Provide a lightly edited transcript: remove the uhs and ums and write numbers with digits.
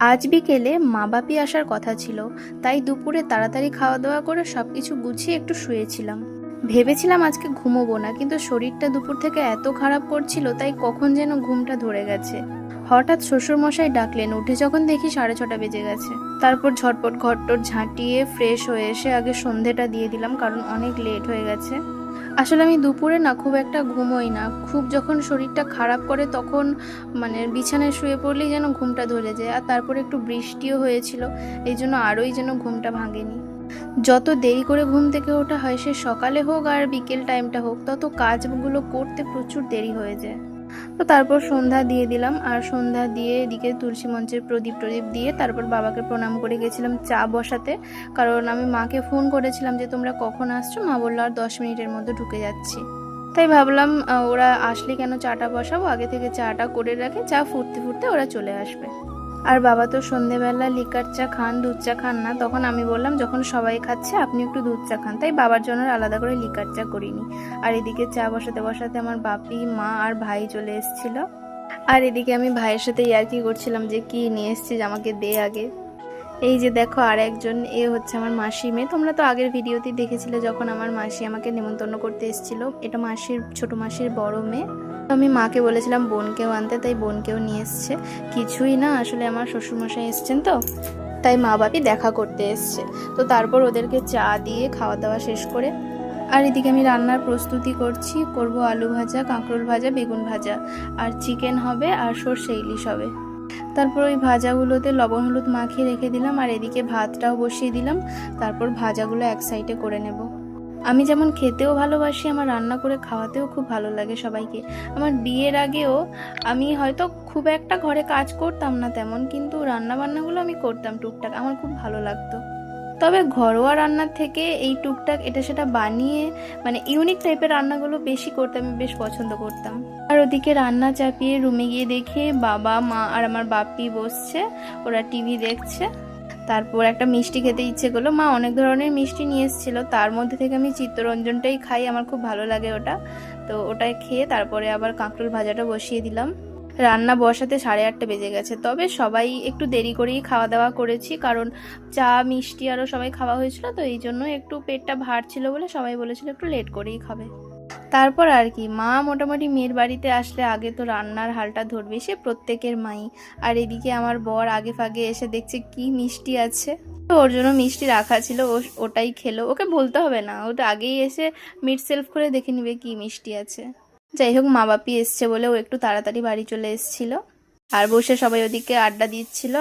আজ বিকেলে মা বাপি আসার কথা ছিল, তাই দুপুরে তাড়াতাড়ি খাওয়া দাওয়া করে সবকিছু গুছিয়ে একটু শুয়েছিলাম। ভেবেছিলাম আজকে ঘুমোবো না, কিন্তু শরীরটা দুপুর থেকে এত খারাপ করছিল, তাই কখন যেন ঘুমটা ধরে গেছে। হঠাৎ শ্বশুর মশাই ডাকলেন, উঠে যখন দেখি 6:30 বেজে গেছে। তারপর ঝটপট ঘরটর ঝাঁটিয়ে ফ্রেশ হয়ে এসে আগে সন্ধেটা দিয়ে দিলাম, কারণ অনেক লেট হয়ে গেছে। আসলে আমি দুপুরে না খুব একটা ঘুমোই না, খুব যখন শরীরটা খারাপ করে তখন বিছানায় শুয়ে পড়লেই যেন ঘুমটা ধরে যায়। আর তারপরে একটু বৃষ্টিও হয়েছিল, এই জন্য আরোই যেন ঘুমটা ভাঙেনি। যত দেরি করে ঘুম থেকে ওঠা হয়, সে সকালে হোক আর বিকেল টাইমটা হোক, তত কাজগুলো করতে প্রচুর দেরি হয়ে যায়। তো তারপর সন্ধ্যা দিয়ে দিলাম, আর সন্ধ্যা দিয়ে এদিকে তুলসী মঞ্চের প্রদীপ টদীপ দিয়ে তারপর বাবাকে প্রণাম করে গেছিলাম চা বসাতে। কারণ আমি মাকে ফোন করেছিলাম যে তোমরা কখন আসছো, মা বললো আর 10 মিনিটের মধ্যে ঢুকে যাচ্ছি। তাই ভাবলাম ওরা আসলে কেন চাটা বসাবো, আগে থেকে চাটা করে রাখি, চা ফুটতে ফুটতে ওরা চলে আসবে। আর বাবা তো সন্ধেবেলা লিকার চা খান, দুধ চা খান না। তখন আমি বললাম যখন সবাই খাচ্ছে আপনি একটু দুধ চা খান, তাই বাবার জন্য আলাদা করে লিকার চা করিনি। আর এদিকে চা বসাতে বসাতে আমার বাপি, মা আর ভাই চলে এসেছিল। আর এদিকে আমি ভাইয়ের সাথে ইয়ার্কি করছিলাম যে কি নিয়ে এসছিস, আমাকে দে আগে। এই যে দেখো আর একজন, এ হচ্ছে আমার মাসি মেয়ে। তোমরা তো আগের ভিডিওতেই দেখেছিলে যখন আমার মাসি আমাকে নেমন্তন্ন করতে এসেছিল। এটা মাসির, ছোট মাসির বড় মেয়ে। তো আমি মাকে বলেছিলাম বোনকেও আনতে, তাই বোনকেও নিয়ে এসছে। কিছুই না, আসলে আমার শ্বশুরমশাই এসছেন তো, তাই মা বাপি দেখা করতে এসছে। তো তারপর ওদেরকে চা দিয়ে খাওয়া দাওয়া শেষ করে আর এদিকে আমি রান্নার প্রস্তুতি করছি। করব আলু ভাজা, কাঁকরোল ভাজা, বেগুন ভাজা, আর চিকেন হবে, আর সর্ষে ইলিশ হবে। তারপর ওই ভাজাগুলোতে লবণ হলুদ মাখিয়ে রেখে দিলাম, আর এদিকে ভাতটাও বসিয়ে দিলাম। তারপর ভাজাগুলো এক সাইডে করে নেব। আমি যেমন খেতেও ভালোবাসি, আমার রান্না করে খাওয়াতেও খুব ভালো লাগে সবাইকে। আমার বিয়ের আগেও আমি হয়তো খুব একটা ঘরে কাজ করতাম না তেমন, কিন্তু রান্না বান্নাগুলো আমি করতাম টুকটাক, আমার খুব ভালো লাগতো। তবে ঘরোয়া রান্নার থেকে এই টুকটাক এটা সেটা বানিয়ে ইউনিক টাইপের রান্নাগুলো বেশি করতে আমি বেশ পছন্দ করতাম। আর ওদিকে রান্না চাপিয়ে রুমে গিয়ে দেখে বাবা, মা আর আমার বাপি বসছে, ওরা টিভি দেখছে। তারপর একটা মিষ্টি খেতে ইচ্ছে করলো, মা অনেক ধরনের মিষ্টি নিয়ে এসেছিলো, তার মধ্যে থেকে আমি চিত্তরঞ্জনটাই খাই, আমার খুব ভালো লাগে ওটা। তো ওটাই খেয়ে তারপরে আবার কাঁকরোল ভাজাটা বসিয়ে দিলাম। রান্না বসাতে 8:30 বেজে গেছে। তবে সবাই একটু দেরি করেই খাওয়া দাওয়া করেছি, কারণ চা মিষ্টি আরও সবাই খাওয়া হয়েছিল, তো এই জন্য একটু পেটটা ভার ছিল বলে সবাই বলেছিল একটু লেট করেই খাবে। তারপর আর কি, মা মোটামুটি মেয়ের বাড়িতে আসলে আগে তো রান্নার হালটা ধরবে, সে প্রত্যেকের মাই। আর এদিকে আমার বর আগে ফাগে এসে দেখছে কি মিষ্টি আছে, তো ওর জন্য মিষ্টি রাখা ছিল, ওটাই খেলো। ওকে বলতে হবে না, ওটা আগেই এসে মিট সেলফ করে দেখে নিবে কি মিষ্টি আছে। যাই হোক, মা বাপি এসছে বলে ও একটু তাড়াতাড়ি বাড়ি চলে এসেছিল। আর বসে সবাই ওদিকে আড্ডা দিচ্ছিল।